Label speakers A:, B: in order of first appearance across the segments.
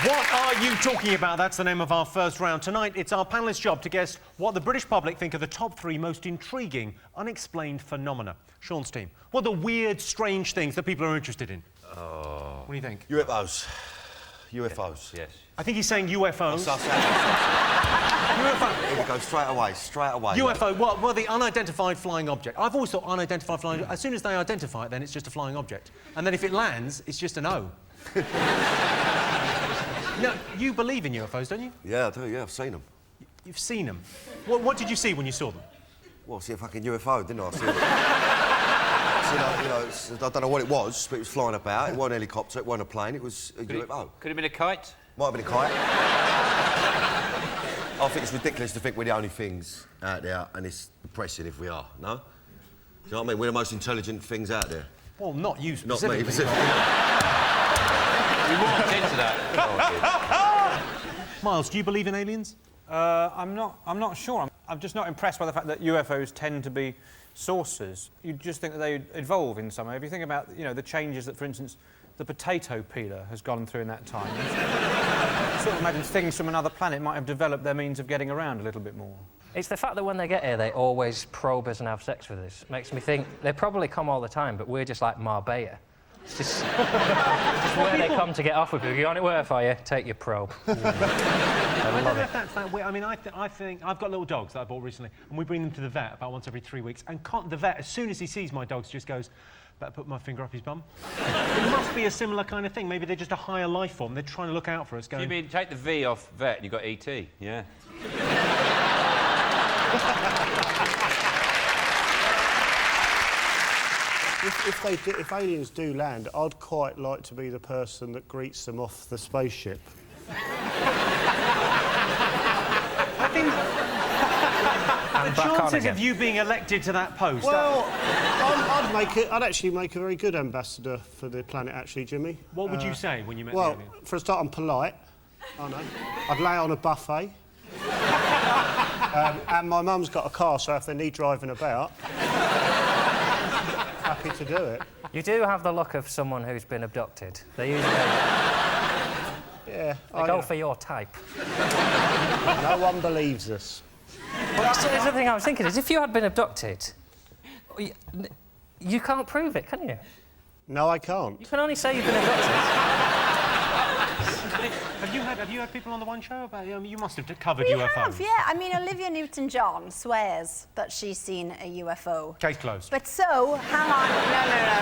A: What are you talking about? That's the name of our first round. Tonight, it's our panellists' job to guess what the British public think are the top 3 most intriguing, unexplained phenomena. Sean's team. What are the weird, strange things that people are interested in? What do you think?
B: UFOs. UFOs.
C: Yes.
A: I think he's saying UFOs.
B: UFO. Here we go, straight away.
A: UFO, well, the unidentified flying object. I've always thought unidentified flying... As soon as they identify it, then it's just a flying object. And then if it lands, it's just an O. No, you believe in UFOs, don't you?
B: Yeah, I do, yeah, I've seen them.
A: You've seen them? What did you see when you saw them?
B: Well, I see a fucking UFO, didn't I? I don't know what it was, but it was flying about. It wasn't a helicopter, it wasn't a plane, it was a UFO.
C: Could have been a kite?
B: Might have been a kite. I think it's ridiculous to think we're the only things out there, and it's depressing if we are, no? Do you know what I mean? We're the most intelligent things out there.
A: Well, not you
B: Not
A: specifically.
B: me, specifically.
C: We walked into that.
A: Miles, do you believe in aliens?
D: I'm not sure. I'm just not impressed by the fact that UFOs tend to be saucers. You just think that they evolve in some way. If you think about, you know, the changes that, for instance, the potato peeler has gone through in that time. Sort of imagine things from another planet might have developed their means of getting around a little bit more.
E: It's the fact that when they get here, they always probe us and have sex with us. Makes me think they probably come all the time, but we're just like Marbella. It's just where they come to get off with you. You want it work for you? Take your probe.
A: I don't know if that's that weird. I mean, I think I've got little dogs that I bought recently, and we bring them to the vet about once every 3 weeks. And the vet, as soon as he sees my dogs, just goes, "Better put my finger up his bum." It must be a similar kind of thing. Maybe they're just a higher life form. They're trying to look out for us. Going,
C: You mean take the V off vet and you've got ET? Yeah.
F: If aliens do land, I'd quite like to be the person that greets them off the spaceship.
A: I think the chances of you being elected to that post...
F: Well, I'd actually make a very good ambassador for the planet, actually, Jimmy.
A: What would you say when you met the
F: Well,
A: alien?
F: for a start, I'm polite. I know. I'd lay on a buffet. And my mum's got a car, so if they need driving about... happy to do it.
E: You do have the look of someone who's been abducted. They usually
F: Yeah.
E: go for your type.
F: No one believes us.
E: Well, that's the thing I was thinking is if you had been abducted, you can't prove it, can you?
F: No, I can't.
E: You can only say you've been abducted.
A: Have you had people on the One Show about... you must have covered
G: We
A: UFOs.
G: have, yeah. I mean, Olivia Newton-John swears that she's seen a UFO.
A: Case closed.
G: But so, hang on,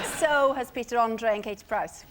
G: no. So has Peter Andre and Katie Price.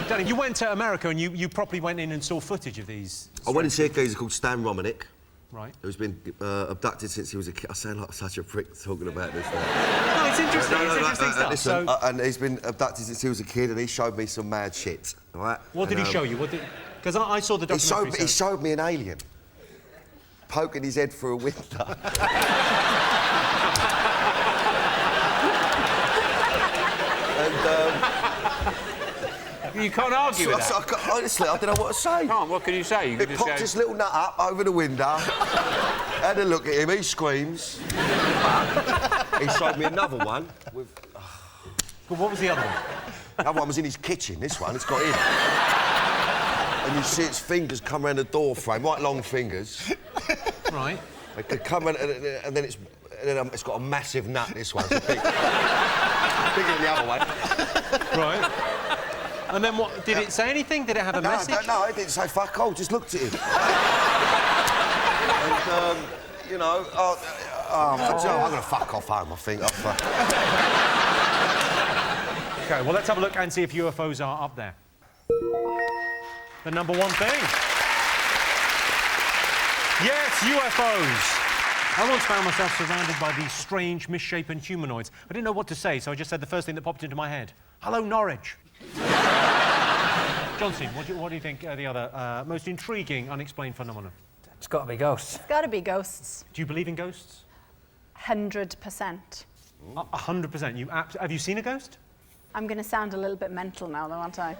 A: Danny, you went to America and you properly went in and saw footage of these...
B: I went and see a geezer called Stan Romanek.
A: Right.
B: Who's been abducted since he was a kid. I sound like such a prick talking about this now.
A: No, it's interesting. It's interesting stuff.
B: Listen,
A: So,
B: and he's been abducted since he was a kid, and he showed me some mad shit. All right.
A: what did he show you? Because I saw the documentary.
B: He showed me an alien poking his head through a window.
C: You can't argue with that.
B: Honestly, I don't know what to say.
C: Can't. What can you say? You can
B: It
C: just
B: popped
C: go...
B: his little nut up over the window. Had a look at him. He screams. He showed me another one with...
A: But what was the other one?
B: The other one was in his kitchen. This one, it's got in. And you see its fingers come around the door frame, right long fingers.
A: Right.
B: They could come around, and then it's got a massive nut. This one, it's big, bigger than the other one.
A: Right. And then what? Did it say anything? Did it have a message?
B: No, it didn't say fuck all. Just looked at him. And you know, I'm gonna fuck off home. I think.
A: OK, well, let's have a look and see if UFOs are up there. The number one thing. Yes, UFOs. I once found myself surrounded by these strange, misshapen humanoids. I didn't know what to say, so I just said the first thing that popped into my head. Hello, Norwich. Johnson, what do you think are the other most intriguing, unexplained phenomenon?
E: It's got to be ghosts.
G: It's got to be ghosts.
A: Do you believe in ghosts?
G: 100%.
A: 100%. Have you seen a ghost?
G: I'm going to sound a little bit mental now, though, aren't I?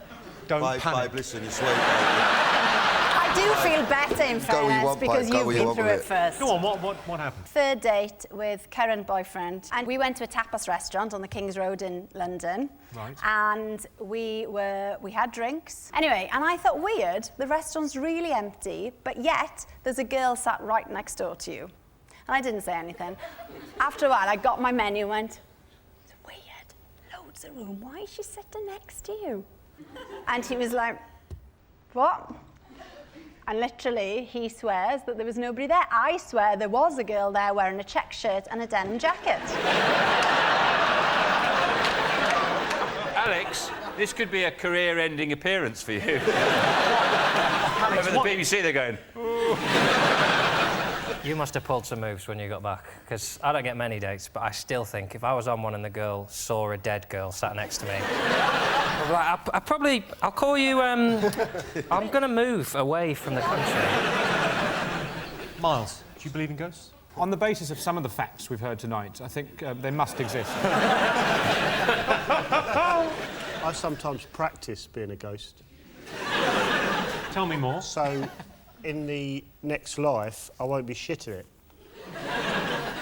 A: Don't
B: Babe,
A: panic.
B: listen, you're sweet.
G: I I do feel better, in fairness, because you've been through it first.
A: Go on, what happened?
G: Third date with Karen boyfriend, and we went to a tapas restaurant on the King's Road in London.
A: Right.
G: And we had drinks. Anyway, and I thought, weird, the restaurant's really empty, but yet there's a girl sat right next door to you. And I didn't say anything. After a while, I got my menu and went, it's weird, loads of room, why is she sitting next to you? And he was like, what? And literally, he swears that there was nobody there. I swear there was a girl there wearing a check shirt and a denim jacket.
C: Alex, this could be a career-ending appearance for you. Over the BBC, they're going, ooh.
E: You must have pulled some moves when you got back, because I don't get many dates, but I still think if I was on one and the girl saw a dead girl sat next to me, I'll call you, I'm going to move away from the country.
A: Miles, do you believe in ghosts?
D: On the basis of some of the facts we've heard tonight, I think they must exist.
F: I sometimes practice being a ghost.
A: Tell me more.
F: So, in the next life, I won't be shit at it.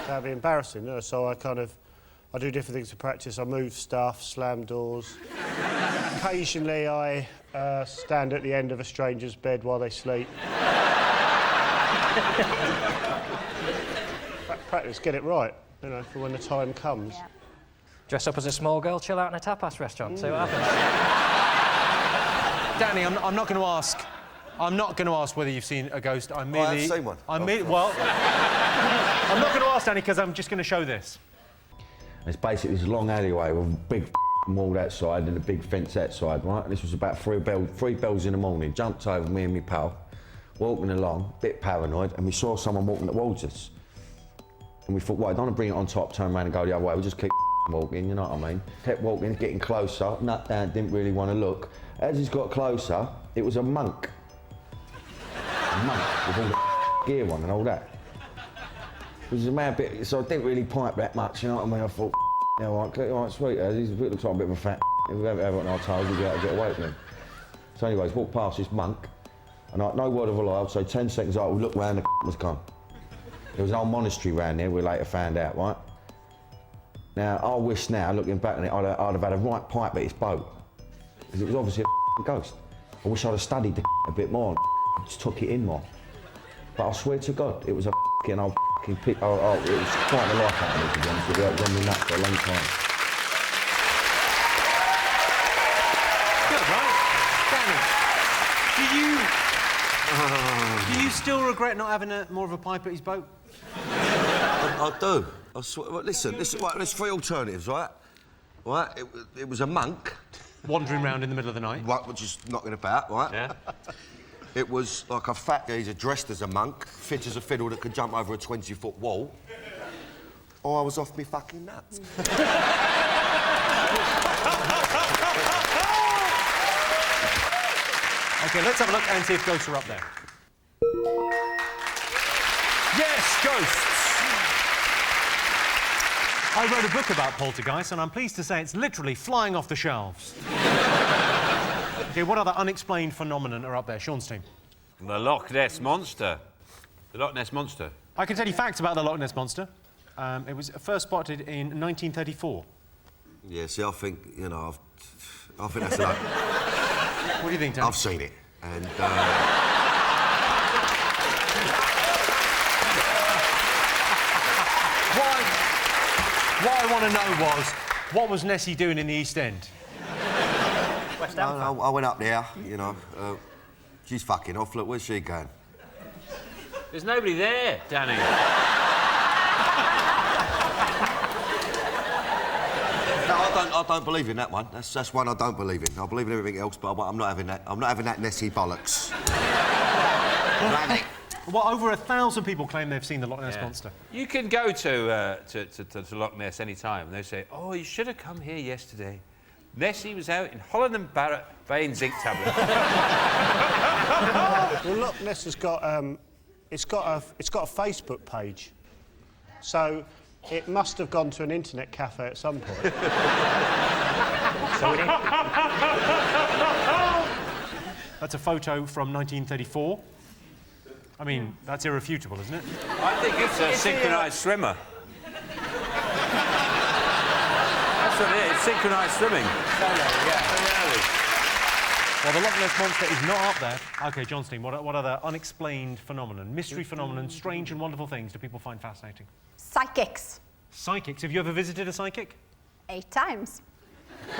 F: That'd be embarrassing, you know? So I do different things to practice. I move stuff, slam doors. Occasionally, I stand at the end of a stranger's bed while they sleep. Practice, get it right, you know, for when the time comes.
G: Yeah.
E: Dress up as a small girl, chill out in a tapas restaurant, see what happens.
A: Danny, I'm not going to ask. I'm not going to ask whether you've seen a ghost. I'm merely.
B: I've seen one.
A: Well, I'm not going to ask Danny because I'm just going to show this.
H: It's basically this long alleyway with a big wall outside and a big fence outside, right? And this was about three bells in the morning. Jumped over, me and my pal, walking along, a bit paranoid, and we saw someone walking towards us. And we thought, well, I don't want to bring it on top, turn around and go the other way. We'll just keep walking, you know what I mean? Kept walking, getting closer, nut down, didn't really want to look. As he's got closer, it was a monk. A monk with all the gear on and all that. It was a mad bit, so I didn't really pipe that much, you know what I mean? I thought, yeah, all right, sweet, he looks like a bit of a fat. If we haven't had what I told, we'd be able to get away from him. So anyways, walked past this monk, and no word of a lie, I'd say 10 seconds later, we looked round, the was gone. There was an old monastery round there, we later found out, right? Now, I wish now, looking back on it, I'd have had a right pipe at his boat. Because it was obviously a ghost. I wish I'd have studied the a bit more and just took it in more. But I swear to God, it was a old pit. It was quite a life happening, to be honest with you. It was on me nuts for a long time.
A: Good, right? Danny, do you still regret not having more of a pipe at his boat?
B: I do. I swear. Well, listen, right, there's three alternatives, right? Right, it was a monk.
A: Wandering around in the middle of the night.
B: Right, which is knocking about, right?
A: Yeah.
B: It was like a fat geezer dressed as a monk, fit as a fiddle that could jump over a 20-foot wall. Or I was off me fucking nuts.
A: OK, let's have a look and see if ghosts are up there. Yes, ghosts! I wrote a book about poltergeists, and I'm pleased to say it's literally flying off the shelves. OK, what other unexplained phenomenon are up there? Sean's team.
C: The Loch Ness Monster. The Loch Ness Monster.
A: I can tell you facts about the Loch Ness Monster. It was first spotted in 1934.
B: Yeah, see, I think, you know, I think that's enough.
A: What do you think, Dan?
B: I've seen it, and...
A: What I want to know was, what was Nessie doing in the East End?
E: West Ham.
B: I went up there, you know. She's fucking off. Look, where's she going?
C: There's nobody there, Danny.
B: No, I don't believe in that one. That's one I don't believe in. I believe in everything else, but I'm not having that. I'm not having that Nessie bollocks.
A: Well, over 1,000 people claim they've seen the Loch Ness Monster.
C: You can go to Loch Ness any time, and they say, "Oh, you should have come here yesterday. Nessie was out in Holland and Barrett buying zinc tablets."
F: Well, Loch Ness has got it's got a Facebook page, so it must have gone to an internet cafe at some point.
A: That's a photo from 1934. I mean, that's irrefutable, isn't it?
C: I think it's a synchronised swimmer. That's what it is, synchronised swimming.
A: Well, the Loch Ness Monster is not up there. OK, John Steen, what other unexplained phenomenon, mystery phenomenon, strange and wonderful things do people find fascinating?
G: Psychics.
A: Psychics. Have you ever visited a psychic?
G: 8 times.
A: 8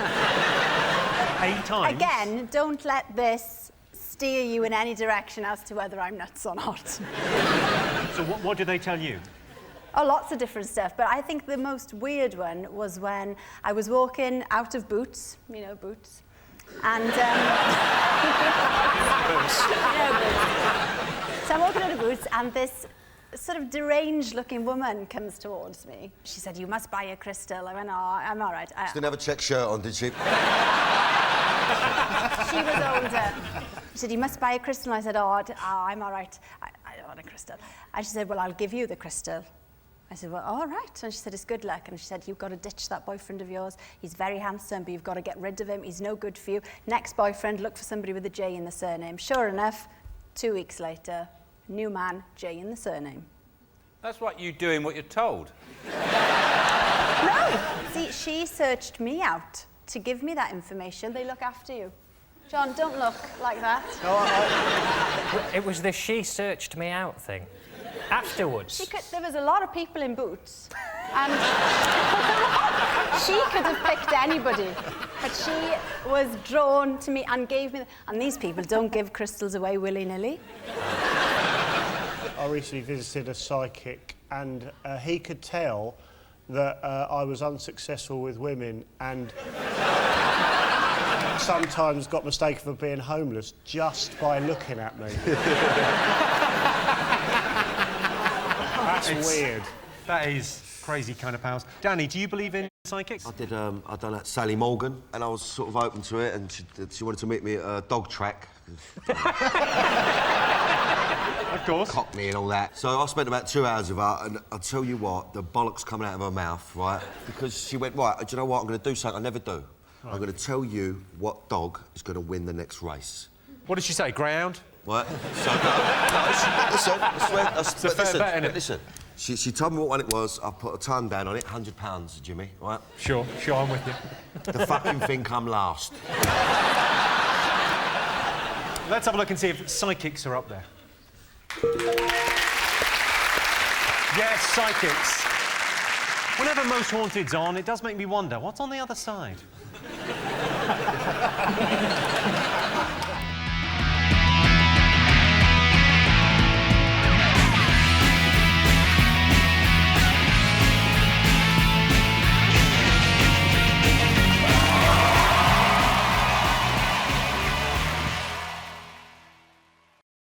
A: times?
G: Again, don't let this steer you in any direction as to whether I'm nuts or not.
A: So what do they tell you?
G: Oh, lots of different stuff, but I think the most weird one was when I was walking out of Boots, you know, Boots, and... You know, Boots. So I'm walking out of Boots, and this sort of deranged-looking woman comes towards me. She said, "You must buy a crystal." I went, "Oh, I'm all right."
B: She didn't have a check shirt on, did she?
G: She was older. She said, "You must buy a crystal." And I said, I'm all right. I don't want a crystal. And she said, "Well, I'll give you the crystal." I said, "Well, all right." And she said, "It's good luck." And she said, "You've got to ditch that boyfriend of yours. He's very handsome, but you've got to get rid of him. He's no good for you. Next boyfriend, look for somebody with a J in the surname." Sure enough, 2 weeks later, new man, J in the surname.
C: That's what you doing what you're told.
G: No! See, she searched me out to give me that information. They look after you. John, don't look like that.
E: It was the she searched me out thing. Afterwards.
G: There was a lot of people in Boots, and she could have picked anybody, but she was drawn to me and gave me... And these people don't give crystals away willy-nilly.
F: I recently visited a psychic, and he could tell that I was unsuccessful with women and sometimes got mistaken for being homeless just by looking at me. That's weird.
A: That is crazy kind of powers. Danny, do you believe in psychics?
B: I done that Sally Morgan, and I was sort of open to it, and she wanted to meet me at a dog track.
A: Of course.
B: Cockney and all that. So I spent about 2 hours with her, and I'll tell you what, the bollocks coming out of her mouth, right? Because she went, right, do you know what, I'm going to do something I never do. Right. I'm going to tell you what dog is going to win the next race.
A: What did she say, greyhound?
B: What? So, listen,
A: It's a fair bet, innit?
B: Listen, she told me what one it was, I put a tongue down on it, £100, Jimmy, right?
A: Sure, I'm with you.
B: The fucking thing come last.
A: Let's have a look and see if psychics are up there. Yes, psychics. Whenever Most Haunted's on, it does make me wonder, what's on the other side?